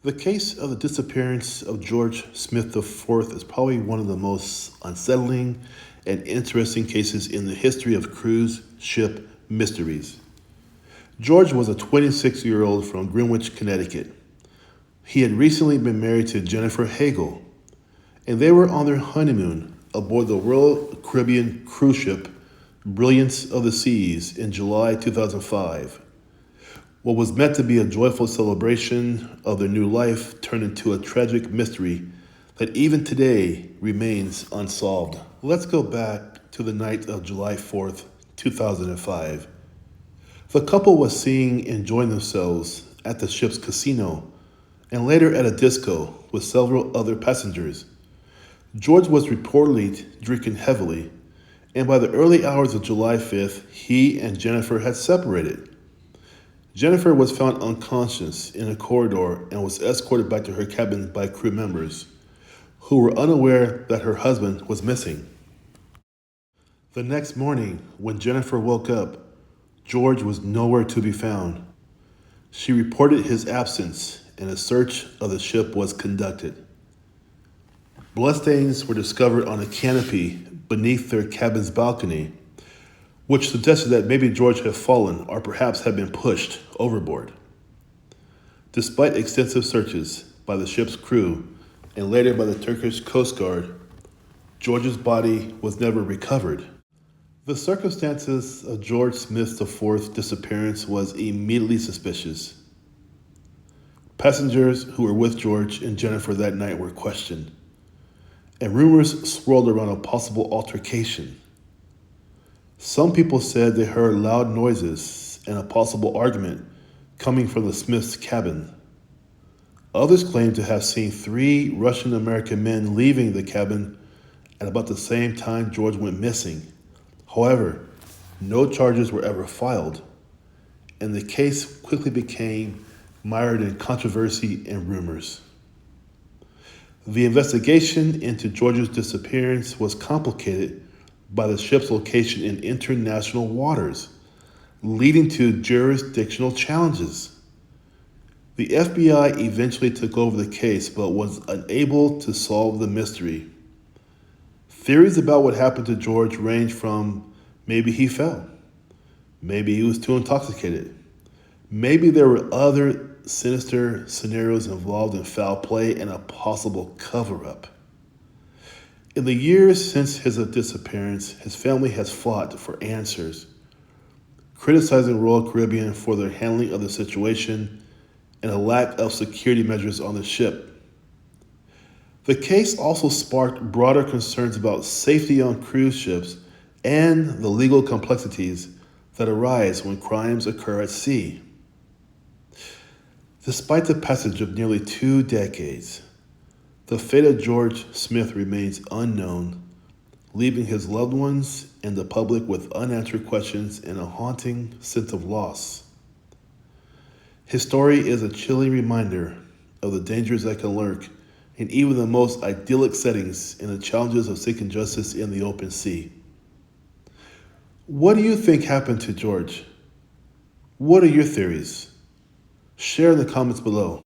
The case of the disappearance of George Smith IV is probably one of the most unsettling and interesting cases in the history of cruise ship mysteries. George was a 26-year-old from Greenwich, Connecticut. He had recently been married to Jennifer Hagel, and they were on their honeymoon aboard the Royal Caribbean cruise ship Brilliance of the Seas in July 2005. What was meant to be a joyful celebration of their new life turned into a tragic mystery that even today remains unsolved. Let's go back to the night of July 4th, 2005. The couple was seen enjoying themselves at the ship's casino and later at a disco with several other passengers. George was reportedly drinking heavily, and by the early hours of July 5th, he and Jennifer had separated. Jennifer was found unconscious in a corridor and was escorted back to her cabin by crew members, who were unaware that her husband was missing. The next morning, when Jennifer woke up, George was nowhere to be found. She reported his absence, and a search of the ship was conducted. Bloodstains were discovered on a canopy beneath their cabin's balcony, which suggested that maybe George had fallen or perhaps had been pushed overboard. Despite extensive searches by the ship's crew and later by the Turkish Coast Guard, George's body was never recovered. The circumstances of George Smith IV's disappearance was immediately suspicious. Passengers who were with George and Jennifer that night were questioned, and rumors swirled around a possible altercation. Some people said they heard loud noises and a possible argument coming from the Smiths' cabin. Others claimed to have seen 3 Russian-American men leaving the cabin at about the same time George went missing. However, no charges were ever filed, and the case quickly became mired in controversy and rumors. The investigation into George's disappearance was complicated by the ship's location in international waters, leading to jurisdictional challenges. The FBI eventually took over the case but was unable to solve the mystery. Theories about what happened to George range from maybe he fell, maybe he was too intoxicated, maybe there were other sinister scenarios involved in foul play and a possible cover-up. In the years since his disappearance, his family has fought for answers, criticizing Royal Caribbean for their handling of the situation and a lack of security measures on the ship. The case also sparked broader concerns about safety on cruise ships and the legal complexities that arise when crimes occur at sea. Despite the passage of nearly 2 decades, the fate of George Smith remains unknown, leaving his loved ones and the public with unanswered questions and a haunting sense of loss. His story is a chilling reminder of the dangers that can lurk in even the most idyllic settings and the challenges of seeking justice in the open sea. What do you think happened to George? What are your theories? Share in the comments below.